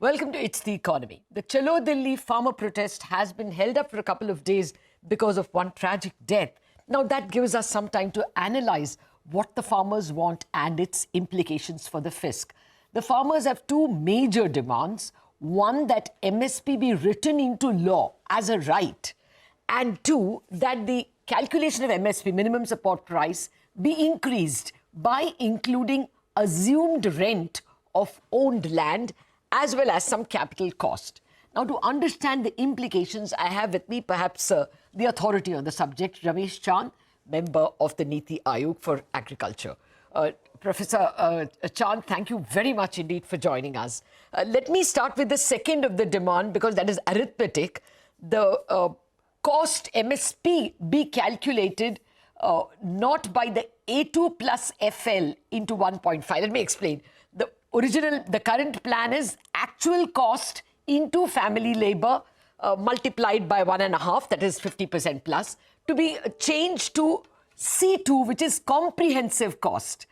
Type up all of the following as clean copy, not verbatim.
Welcome to It's the Economy. The Chalo Delhi farmer protest has been held up for a couple of days because of one tragic death. Now, that gives us some time to analyze what the farmers want and its implications for the fisc. The farmers have two major demands. One, that MSP be written into law as a right. And two, that the calculation of MSP, minimum support price, be increased by including assumed rent of owned land as well as some capital cost. Now, to understand the implications, I have with me perhaps the authority on the subject, Ramesh Chand, member of the NITI Aayog for Agriculture. Professor Chand, thank you very much indeed for joining us. Let me start with the second of the demand, because that is arithmetic. The cost MSP be calculated not by the A2 plus FL into 1.5. Let me explain. The current plan is actual cost into family labor multiplied by 1.5, that is 50% plus, to be changed to C2, which is comprehensive cost.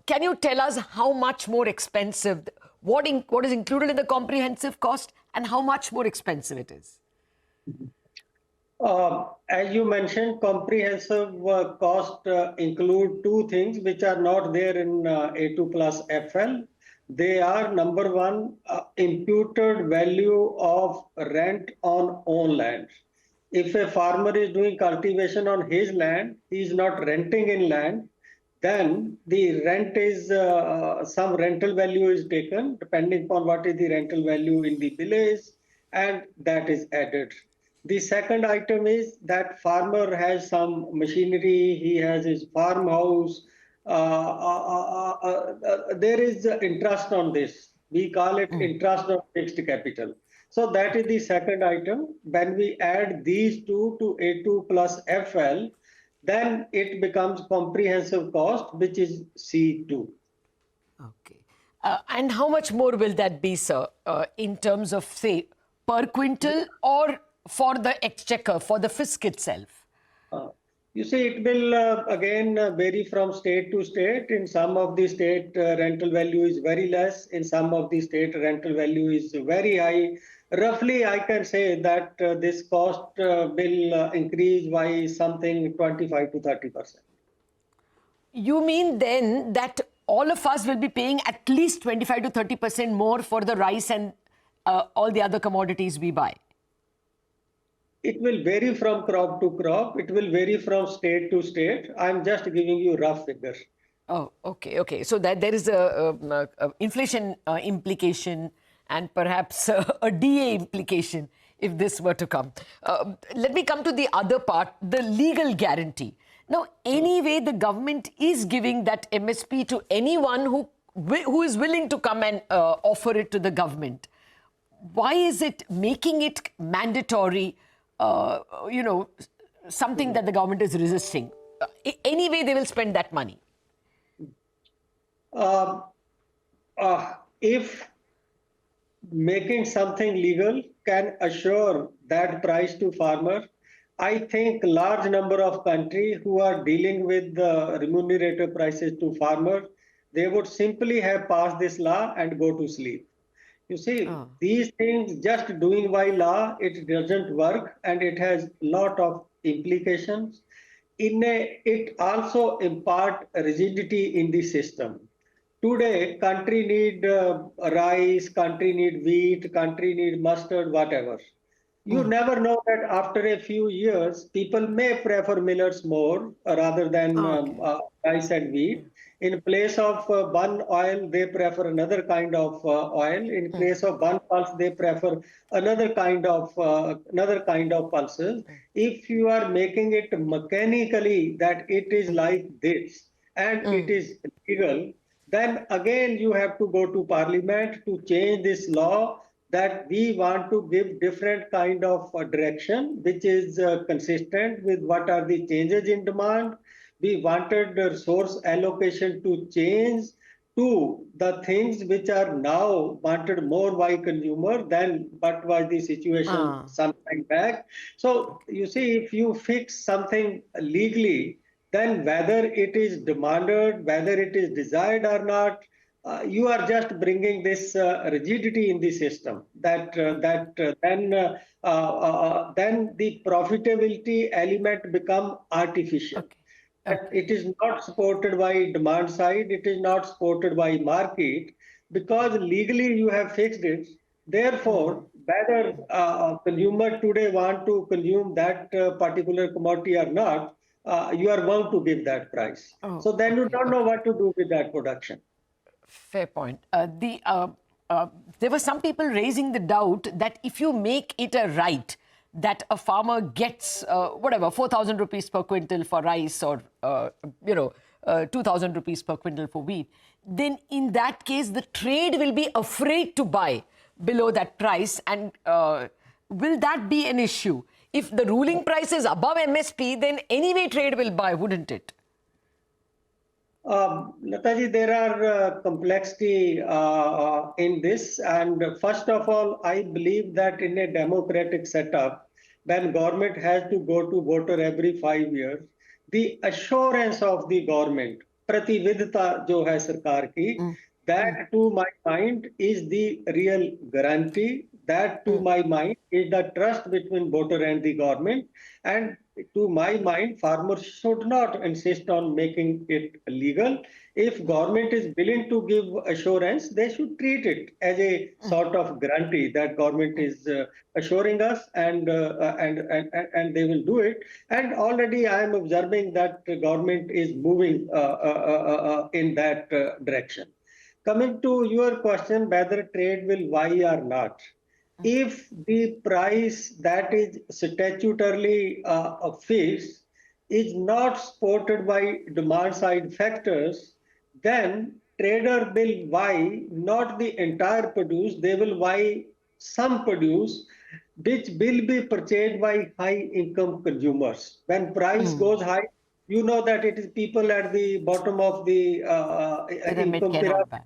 Can you tell us how much more expensive, what is included in the comprehensive cost and how much more expensive it is? As you mentioned, comprehensive cost include two things which are not there in A2 plus FL. They are, number one, imputed value of rent on own land. If a farmer is doing cultivation on his land, he is not renting in land, then the rent is, some rental value is taken, depending upon what is the rental value in the village, and that is added. The second item is that farmer has some machinery, he has his farmhouse, there is interest on this. We call it interest on fixed capital. So that is the second item. When we add these two to A2 plus FL, then it becomes comprehensive cost, which is C2. Okay. And how much more will that be, sir, in terms of, say, per quintal or for the exchequer, for the fisc itself? You see, it will again vary from state to state. In some of the state, rental value is very less. In some of the state, rental value is very high. Roughly, I can say that this cost will increase by something 25 to 30%. You mean then that all of us will be paying at least 25 to 30% more for the rice and all the other commodities we buy? It will vary from crop to crop. It will vary from state to state. I'm just giving you rough figures. Oh, okay, okay. So that there is a inflation implication and perhaps a DA implication if this were to come. Let me come to the other part, the legal guarantee. Now, anyway, the government is giving that MSP to anyone who is willing to come and offer it to the government. Why is it making it mandatory? Something that the government is resisting. Anyway, they will spend that money. If making something legal can assure that price to farmer, I think large number of countries who are dealing with the remunerative prices to farmer, they would simply have passed this law and go to sleep. You see, these things just doing by law, it doesn't work and it has a lot of implications. It also impart rigidity in the system. Today, country need rice, country need wheat, country need mustard, whatever. You never know that after a few years, people may prefer millets more rather than rice and wheat. In place of one oil, they prefer another kind of oil. In place of one pulse, they prefer another kind of pulses. If you are making it mechanically that it is like this and it is legal, then again you have to go to parliament to change this law that we want to give different kind of direction, which is consistent with what are the changes in demand. We wanted the resource allocation to change to the things which are now wanted more by consumer than what was the situation some time back. So you see, if you fix something legally, then whether it is demanded, whether it is desired or not, you are just bringing this rigidity in the system then the profitability element become artificial. Okay. But Okay. it is not supported by demand side, it is not supported by market because legally you have fixed it. Therefore, whether consumer today want to consume that particular commodity or not, you are bound to give that price. Oh, So then you okay. don't know Okay. what to do with that production. Fair point. There were some people raising the doubt that if you make it a right that a farmer gets whatever 4,000 rupees per quintal for rice or 2,000 rupees per quintal for wheat, then in that case the trade will be afraid to buy below that price, and will that be an issue? If the ruling price is above MSP, then anyway trade will buy, wouldn't it? Lataji, there are complexity in this, and first of all, I believe that in a democratic setup, when government has to go to voter every 5 years, the assurance of the government, प्रतिविधता जो है सरकार की, that to my mind is the real guarantee. That to my mind is the trust between voter and the government, and to my mind, farmers should not insist on making it legal. If government is willing to give assurance, they should treat it as a sort of guarantee that government is assuring us, and they will do it. And already I am observing that the government is moving in that direction. Coming to your question, whether trade will buy or not, if the price that is statutorily fixed is not supported by demand side factors, then trader will buy not the entire produce, they will buy some produce which will be purchased by high income consumers. When price goes high, you know that it is people at the bottom of the Pyramid income pyramid cannot buy.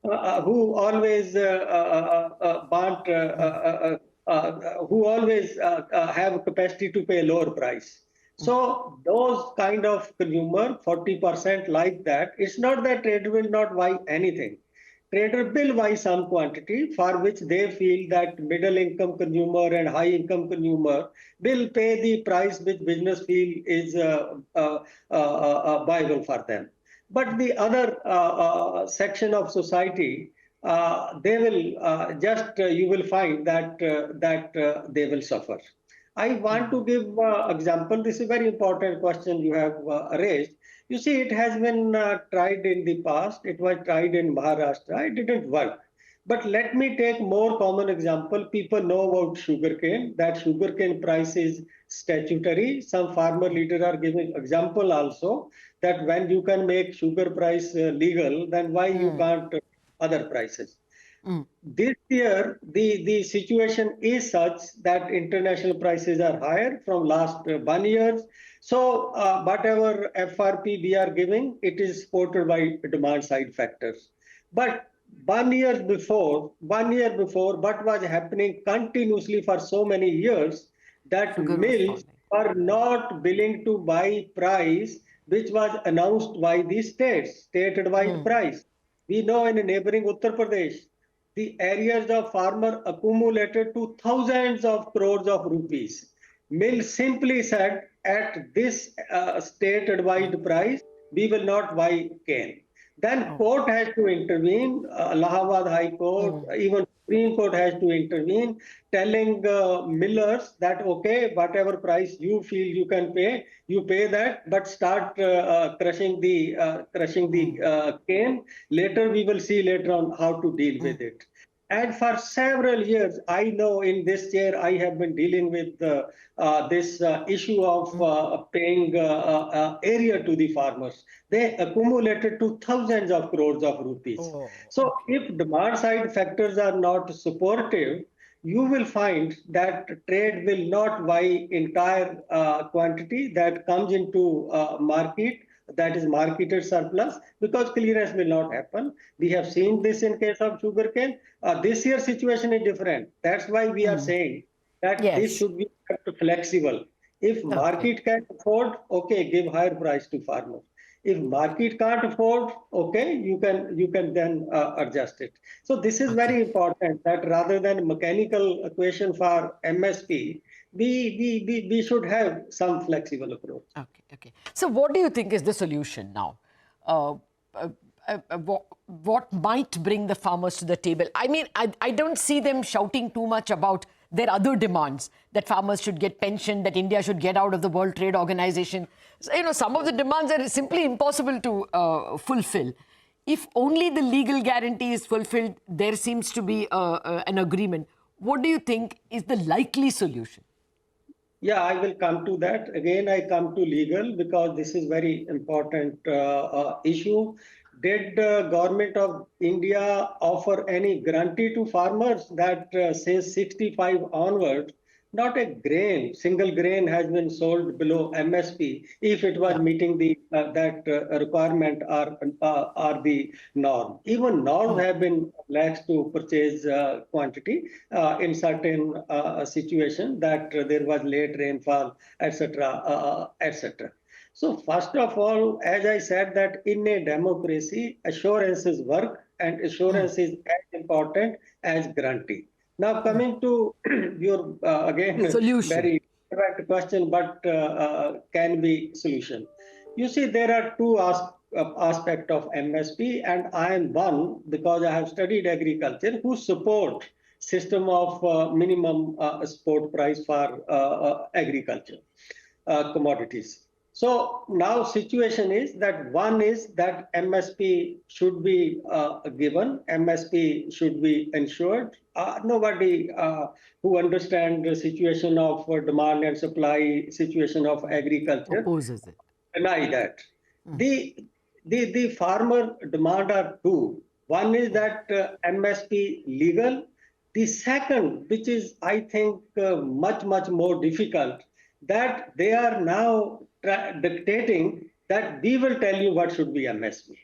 who always want, who always have capacity to pay lower price. So those kind of consumer, 40% like that, it's not that trader will not buy anything. Trader will buy some quantity for which they feel that middle income consumer and high income consumer will pay the price which business feel is viable for them. But the other section of society, they will you will find that they will suffer. I want to give example. This is a very important question you have raised. You see, it has been tried in the past. It was tried in Maharashtra. It didn't work. But let me take more common example. People know about sugarcane. That sugarcane price is statutory. Some farmer leaders are giving example also that when you can make sugar price legal, then why you can't other prices? This year, the situation is such that international prices are higher from last 1 year. So whatever FRP we are giving, it is supported by demand side factors. But 1 year before, what was happening continuously for so many years, that Sugar was mills falling. are not willing to buy price which was announced by the states, state-wide price. We know in neighboring Uttar Pradesh, the areas of farmer accumulated to thousands of crores of rupees. Mill simply said, at this state-advised price, we will not buy cane. Then court has to intervene, Allahabad High Court, even Supreme Court has to intervene, telling millers that, okay, whatever price you feel you can pay, you pay that, but start crushing the cane. Later, we will see later on how to deal with it. And for several years, I know in this chair, I have been dealing with this issue of paying area to the farmers. They accumulated to thousands of crores of rupees. Oh, So okay. if demand side factors are not supportive, you will find that trade will not buy entire quantity that comes into market, that is marketed surplus, because clearance will not happen. We have seen this in case of sugarcane. This year situation is different. That's why we are saying that this Yes. should be kept flexible. If Okay. market can afford, okay, give higher price to farmers. If market can't afford, okay, you can then adjust it. So this is Okay. very important, that rather than mechanical equation for MSP, we should have some flexible approach. Okay, okay. So, what do you think is the solution now? Uh, uh, what might bring the farmers to the table? I mean, I don't see them shouting too much about their other demands, that farmers should get pension, that India should get out of the World Trade Organization. So, you know, some of the demands are simply impossible to fulfill. If only the legal guarantee is fulfilled, there seems to be an agreement. What do you think is the likely solution? Yeah, I will come to that. Again, I come to legal because this is very important issue. Did the government of India offer any guarantee to farmers that says 65 onwards, not a grain, single grain has been sold below MSP if it was Yeah. meeting the that requirement or the norm. Even norms have been lax to purchase quantity in certain situation that there was late rainfall, etc., etc. So first of all, as I said, that in a democracy, assurances work, and assurance is as important as guarantee. Now coming to your again Solution. very direct question, but can be solution. You see, there are two aspect of MSP, and I am one because I have studied agriculture who support system of minimum support price for agriculture commodities. So now situation is that one is that MSP should be given, MSP should be ensured. Nobody who understands the situation of demand and supply situation of agriculture Opposes it. deny that. The, the farmer demand are two. One is that MSP legal. The second, which is I think much more difficult, that they are now dictating that we will tell you what should be MSP.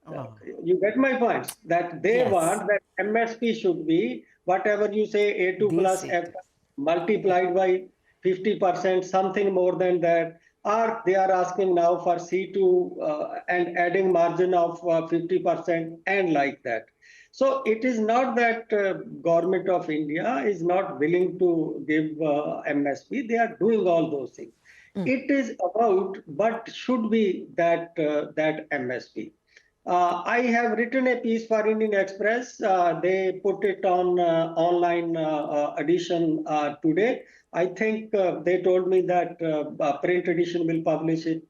Uh, Oh, you get my points, that they yes. want that MSP should be whatever you say A2 They plus say F it is. multiplied by 50%, something more than that, or they are asking now for C2 and adding margin of 50% and like that. So it is not that government of India is not willing to give MSP. They are doing all those things. It is about what should be that MSP. I have written a piece for Indian Express. They put it on online edition today. I think they told me that print edition will publish it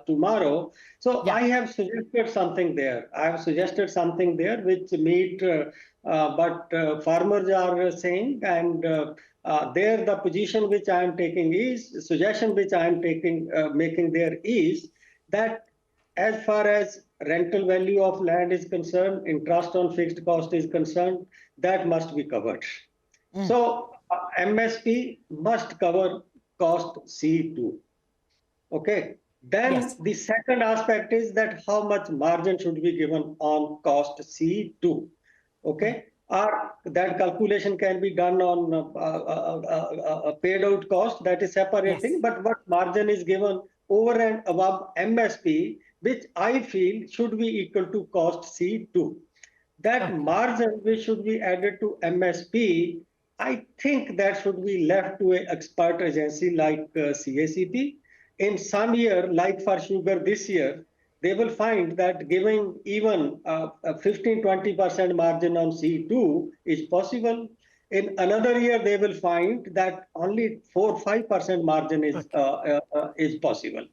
tomorrow. So Yeah. I have suggested something there. I have suggested something there which meet what farmers are saying, and there the position which I am taking is suggestion which I am taking making there is that as far as rental value of land is concerned, interest on fixed cost is concerned, that must be covered. So MSP must cover cost C2. Okay. Then Yes. the second aspect is that how much margin should be given on cost C2. Okay. Or that calculation can be done on paid out cost, that is separate Yes. thing. But what margin is given over and above MSP, which I feel should be equal to cost C2. That Okay. margin which should be added to MSP, I think that should be left to an expert agency like CACP. In some year, like for sugar this year, they will find that giving even a 15-20% margin on C2 is possible. In another year, they will find that only 4-5% margin Okay. is possible.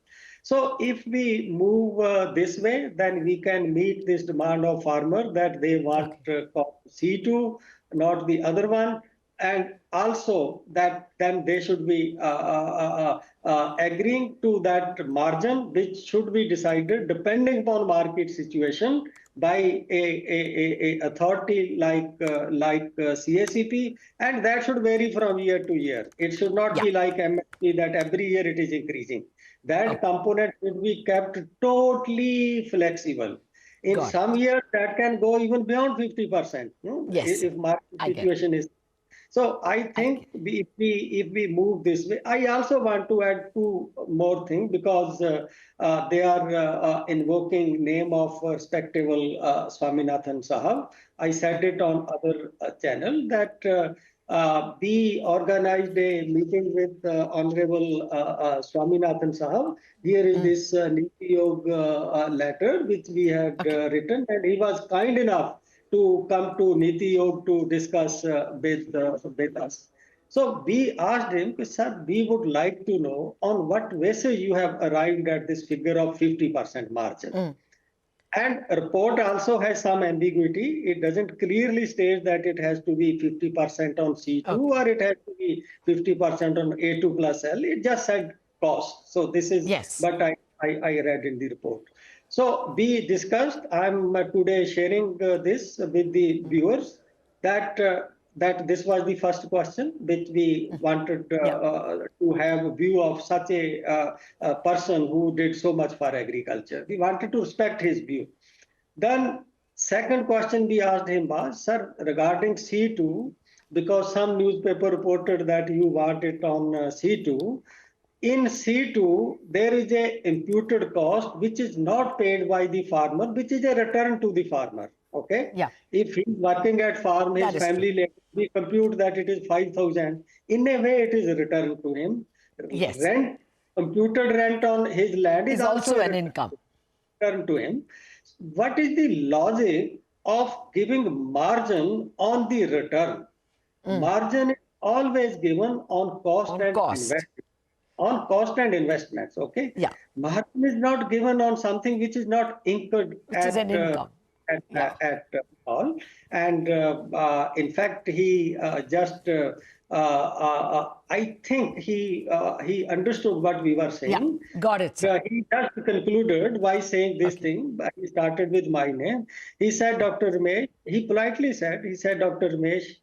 So if we move this way, then we can meet this demand of farmer that they want Okay. C2, not the other one. And also that then they should be agreeing to that margin, which should be decided depending upon market situation by a authority like CACP, and that should vary from year to year. It should not Yeah. be like MSP that every year it is increasing. That Okay. component should be kept totally flexible. In Got some it. years, that can go even beyond 50%, Yes. if market I get it. situation is. So I think if we move this way, I also want to add two more things because they are invoking name of respectable Swaminathan Sahab. I said it on other channel that we organized a meeting with Honorable Swaminathan Sahab. Here is this NITI Aayog letter which we had written, and he was kind enough to come to NITI Aayog to discuss with us. So we asked him, sir, we would like to know on what basis you have arrived at this figure of 50% margin. And report also has some ambiguity. It doesn't clearly state that it has to be 50% on C2 or it has to be 50% on A2 plus L. It just said cost. So this is what I read in the report. So we discussed, I'm today sharing this with the viewers that that this was the first question which we wanted to have a view of such a person who did so much for agriculture. We wanted to respect his view. Then second question we asked him was, sir, regarding C2, because some newspaper reported that you want it on C2. In C2, there is a imputed cost which is not paid by the farmer, which is a return to the farmer. Okay. Yeah. If he's working at farm, his family labor, we compute that it is 5,000. In a way, it is a return to him. Yes. Rent, computed rent on his land is also an income. Return to him. What is the logic of giving margin on the return? Margin is always given on cost and investment. On cost and investments, okay? Yeah. Margin is not given on something which is not incurred is an income. At all. And in fact, he I think he understood what we were saying. Yeah, got it. Sir. He just concluded by saying this thing. He started with my name. He said, Dr. Ramesh, he politely said, Dr. Ramesh,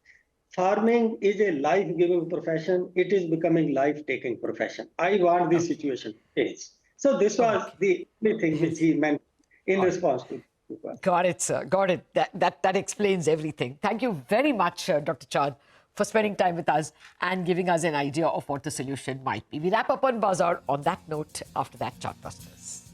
farming is a life-giving profession. It is becoming life-taking profession. I want this situation to change. So this was the only thing which he meant in response to. Got it, sir. Got it. That explains everything. Thank you very much, Dr. Chand, for spending time with us and giving us an idea of what the solution might be. We wrap up on Bazaar on that note after that, Chartbusters.